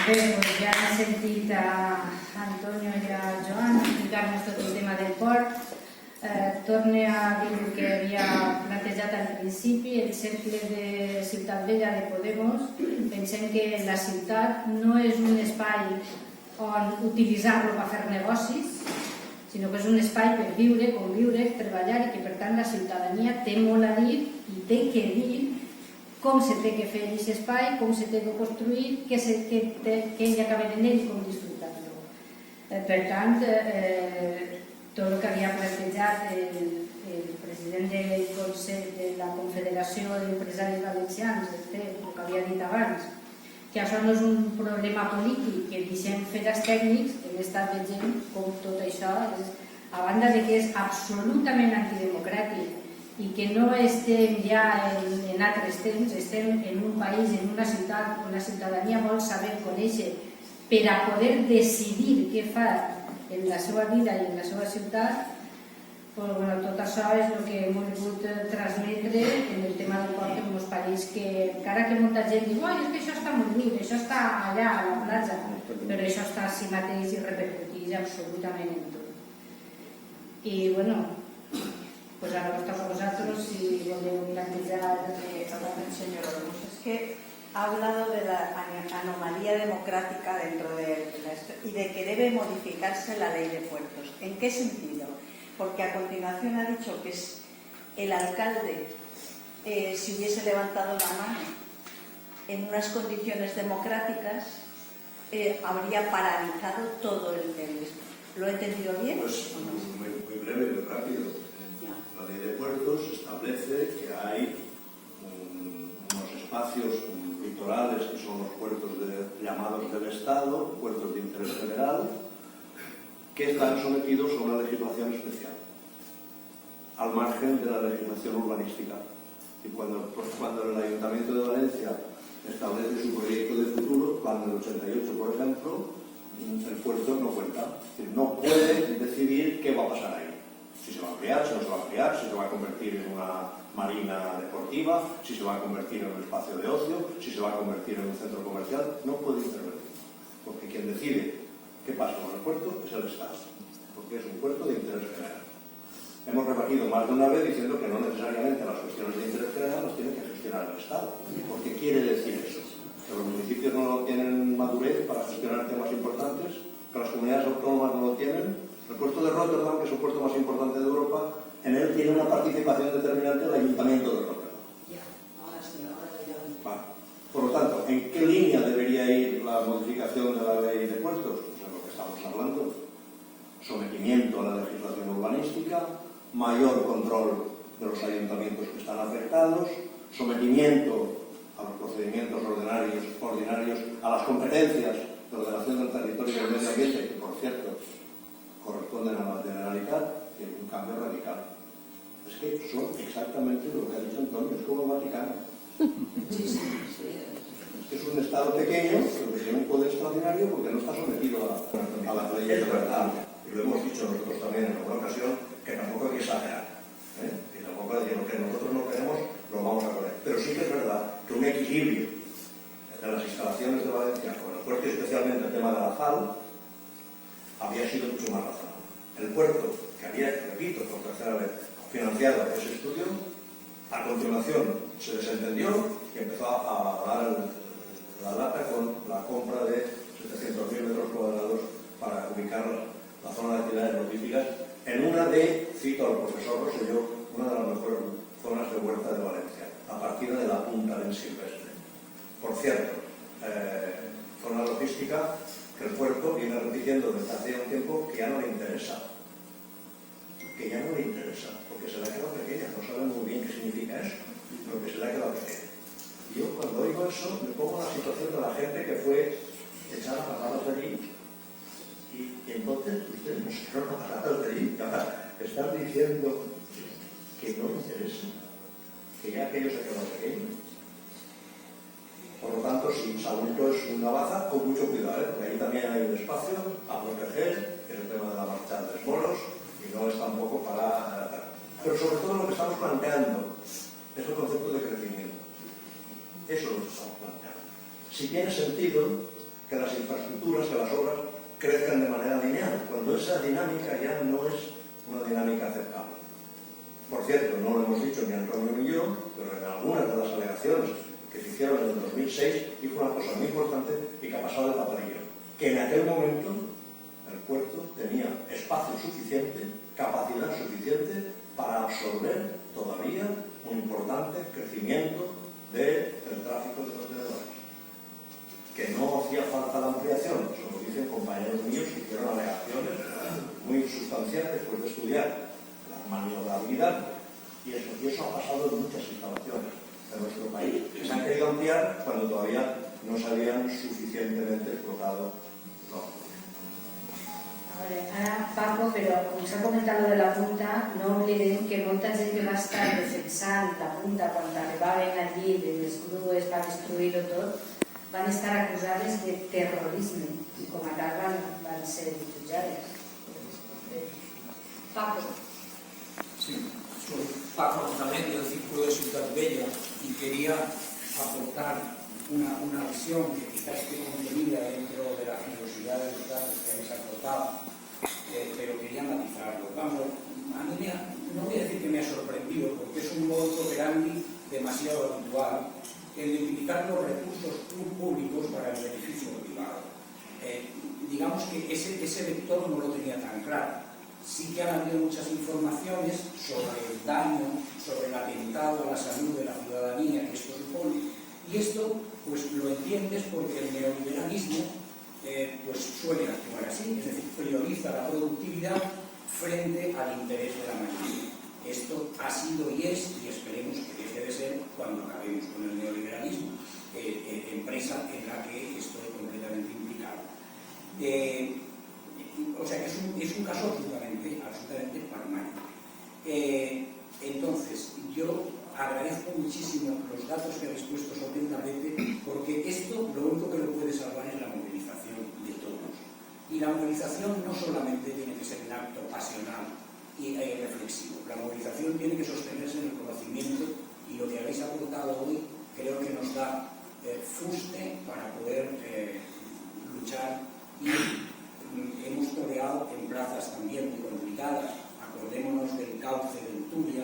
Bé, doncs ja hem sentit a Antonio i a Joan explicar-nos tot el tema del port. Torne a dir el que havia plantejat al principi, el cercle de Ciutat Vella de Podemos. Pensem que la ciutat no és un espai on utilitzar-lo per fer negocis, sinó que és un espai per viure, conviure, treballar, i que per tant la ciutadania té molt a dir i té que dir com se té que fer aquest espai, com se té que construir, què hi ha caben en ell i com disfrutar-lo. Per tant, tot el que havia plantejat el president del Consell de la Confederació d'Empresaris Valencians, el que havia dit abans, que això no és un problema polític, que deixem fer els tècnics, hem estat veient com tot això, a banda de que és absolutament antidemocràtic i que no estem ja en altres temps, estem en un país, en una ciutat on la ciutadania vol saber conèixer per a poder decidir què fa en la seva vida i en la seva ciutat. Tot això és el que hem volgut transmetre en el tema del port, en un país que encara que molta gent diu és que això està molt lluny, això està allà a la platja, però això està a si mateix i repercuteix absolutament en tot. I bueno, pues ara vos toca a vosotros si voleu plantejar. Señor Olmos, es que ha hablado de la anomalía democrática dentro de y de que debe modificarse la ley de puertos. ¿En qué sentido? Porque a continuación ha dicho que el alcalde, si hubiese levantado la mano en unas condiciones democráticas, habría paralizado todo el tema. ¿Lo he entendido bien? Pues muy breve, muy rápido. La ley de puertos establece que hay unos espacios litorales que son los puertos llamados del Estado, puertos de interés general, que están sometidos a una legislación especial, al margen de la legislación urbanística. Y cuando el Ayuntamiento de Valencia establece su proyecto de futuro, plan del 88, por ejemplo, el puerto no cuenta. Es decir, no puede decidir qué va a pasar ahí. Si se va a ampliar, si no se va a ampliar, si se va a convertir en una marina deportiva, si se va a convertir en un espacio de ocio, si se va a convertir en un centro comercial, no puede intervenir. Porque quien decide qué pasa con el puerto es el Estado, porque es un puerto de interés general. Hemos rebatido más de una vez diciendo que no necesariamente las cuestiones de interés general las tiene que gestionar el Estado. ¿Por qué quiere decir eso? Que los municipios no tienen madurez para gestionar temas importantes, que las comunidades autónomas no lo tienen. El puerto de Rotterdam, que es el puerto más importante de Europa, en él tiene una participación determinante el Ayuntamiento de Rotterdam. Vale. Por lo tanto, ¿en qué línea debería ir la modificación de la ley de puertos? Pues es lo que estamos hablando. Sometimiento a la legislación urbanística, mayor control de los ayuntamientos que están afectados, sometimiento a los procedimientos ordinarios a las competencias de ordenación del territorio y del medio ambiente, que por cierto corresponden a la Generalitat, y un cambio radical. Es que son exactamente lo que ha dicho Antonio, es como el Vaticano. Es que es un Estado pequeño, pero que tiene un poder extraordinario porque no está sometido a las leyes de verdad. Y lo hemos dicho nosotros también en alguna ocasión, que tampoco hay que exagerar. Y tampoco hay que decir lo que nosotros no queremos, lo vamos a poner. Pero sí que es verdad que un equilibrio de las instalaciones de Valencia con el puerto y especialmente el tema de la FAL había sido mucho más razonable. El puerto, que había, repito, por tercera vez, financiado ese estudio, a continuación se desentendió y empezó a dar la lata con la compra de 700.000 metros cuadrados para ubicar la zona de actividades logísticas en una de, cito al profesor Rosselló, una de las mejores zonas de huerta de Valencia, a partir de la punta del Silvestre. Por cierto, zona logística que el puerto viene repitiendo desde hace un tiempo que ya no le interesa. Que ya no le interesa, porque se le ha quedado pequeña, no sabe muy bien qué significa eso, pero que se le ha quedado pequeña. Yo cuando oigo eso me pongo en la situación de la gente que fue echada a patadas de allí y entonces ustedes nos echaron a patadas de allí y ahora están diciendo que no le interesa, que ya aquello se ha quedado pequeño. Por lo tanto, si Sagunto es una baza, con mucho cuidado, porque ahí también hay un espacio a proteger, que es el tema de la marcha de moros, y no es tampoco para... Pero sobre todo lo que estamos planteando es el concepto de crecimiento. Eso es lo que estamos planteando. Si tiene sentido que las infraestructuras, que las obras crezcan de manera lineal, cuando esa dinámica ya no es una dinámica aceptable. Por cierto, no lo hemos dicho ni Antonio ni yo, pero en algunas de las alegaciones que se hicieron en el 2006 dijo una cosa muy importante y que ha pasado de tapadillo, que en aquel momento el puerto tenía espacio suficiente, capacidad suficiente para absorber todavía un importante crecimiento del tráfico de contenedores. Que no hacía falta la ampliación, eso lo dicen compañeros míos que hicieron alegaciones muy sustanciales después de estudiar la maniobrabilidad, y eso ha pasado en muchas instalaciones de nuestro país, que se han querido ampliar cuando todavía no se habían suficientemente explotado los. Ara, Paco, però com s'ha comentat lo de la punta, no oblidem que molta gent que va estar defensant la punta quan arribaven allí de les grues per destruir-ho tot, van estar acusades de terrorisme i com a tal van ser jutjades. Paco. Sí, soy Paco también del Círculo de Ciudad Bella y quería aportar una visión que quizás esté contenida dentro de la generosidad de los datos que habéis aportado, pero quería matizarlo. Vamos, a mí no voy a decir que me ha sorprendido, porque es un modus operandi demasiado habitual el de utilizar los recursos públicos para el beneficio privado. Digamos que ese vector no lo tenía tan claro. Sí que han habido muchas informaciones sobre el daño, sobre el atentado a la salud de la ciudadanía que esto supone, y esto pues lo entiendes porque el neoliberalismo pues suele actuar así, es decir, prioriza la productividad frente al interés de la mayoría. Esto ha sido y es, y esperemos que deje de ser cuando acabemos con el neoliberalismo, empresa en la que estoy completamente implicado. O sea que es un caso absolutamente pragmático. Entonces, yo agradezco muchísimo los datos que habéis puesto sobre el tapete, porque esto lo único que lo puede salvar es la movilización de todos. Y la movilización no solamente tiene que ser un acto pasional y reflexivo, la movilización tiene que sostenerse en el conocimiento, y lo que habéis aportado hoy creo que nos da fuste para poder luchar, y hemos toreado en plazas también muy complicadas. Acordémonos del cauce del Turia,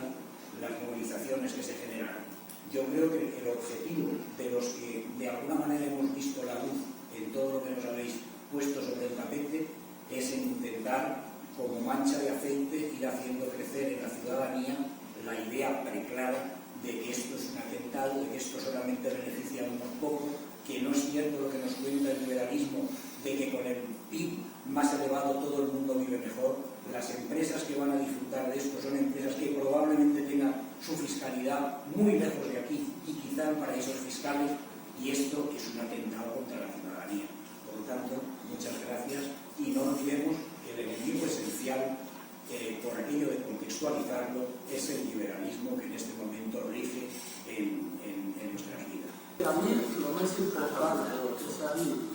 las movilizaciones que se generaron. Yo creo que el objetivo de los que de alguna manera hemos visto la luz en todo lo que nos habéis puesto sobre el tapete es en intentar, como mancha de aceite, ir haciendo crecer en la ciudadanía la idea preclara de que esto es un atentado, de que esto solamente beneficia a unos pocos, que no es cierto lo que nos cuenta el liberalismo de que con el PIB más elevado todo el mundo vive mejor. Las empresas que van a disfrutar de esto son empresas que probablemente tengan su fiscalidad muy lejos de aquí y quizá en paraísos fiscales, y esto es un atentado contra la ciudadanía. Por lo tanto, muchas gracias, y no olvidemos que el enemigo esencial, por aquello de contextualizarlo, es el liberalismo que en este momento rige en nuestras vidas. A mí lo más importante es a mí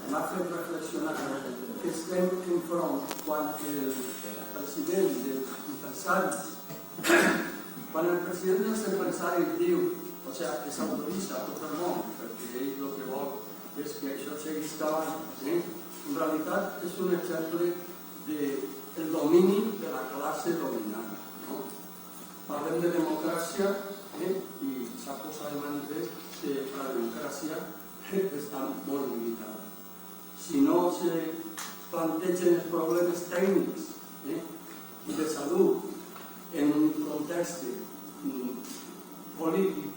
me hace reflexionar que estem enfront quan el president dels empresaris diu, o sigui, que s'autoritza a tot el món, perquè ell el que vol és que això seguís davant, en realitat és un exemple del domini de la classe dominant. Parlem de democràcia i s'ha posat de manifest que la democràcia està molt limitada. Si no se plantegen els problemes tècnics i de salut en un context polític,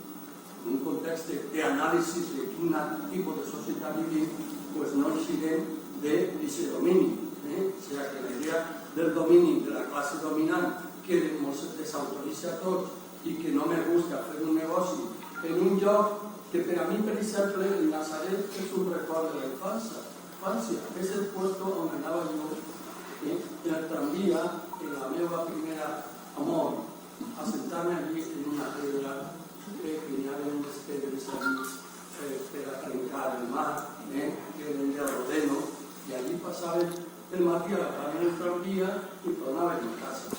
en un context d'anàlisi de quin tipus de societat vivim, doncs no eixirem d'aquest domini. O sigui que la idea del domini de la classe dominant que ens desautoritza a tots i que no me busca fer un negoci en un lloc que per a mi, per exemple, el Nazaret és un record de la infància. És el puesto on anava jo en el tramvia, en la meva primera amor, a sentar-me allí en una pedra que hi havia unes pedres allí per a trencar el mar, que eren de Rodeno, i allí passaven el matí a la del tramvia i tornaven a casa.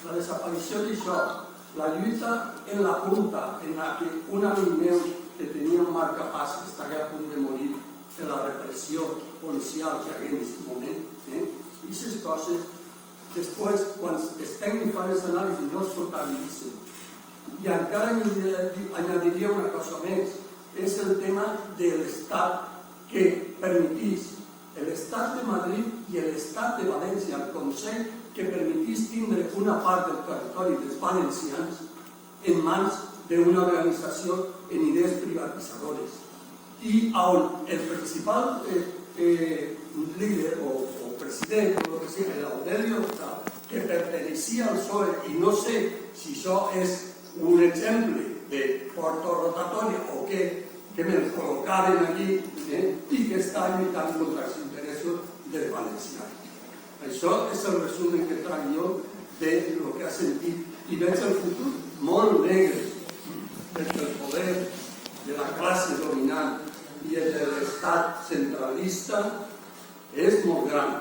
La desaparició d'això, la lluita en la punta, en la que un amic meu que tenia un marcapaç que estava a punt de morir, de la repressió policial que hi havia en aquest moment. I aquestes coses, després, quan es tenen i fan les anàlisis, no es comptabilitzen. I encara añadiria una cosa més, és el tema de l'Estat que permetís l'Estat de Madrid i l'Estat de València, el Consell que permetís tindre una part del territori dels valencians en mans d'una organització en idees privatitzadores i on el principal líder o president o el que sigui, l'Audelio, que perteneixia al PSOE, i no sé si això és un exemple de porta rotatoria o que me col·locaven allí i que està lluitant contra els interessos del valencià. Això és el resum que trac jo de lo que ha sentit i veig el futur molt negre entre el poder de la classe dominant i el de l'estat centralista és molt gran.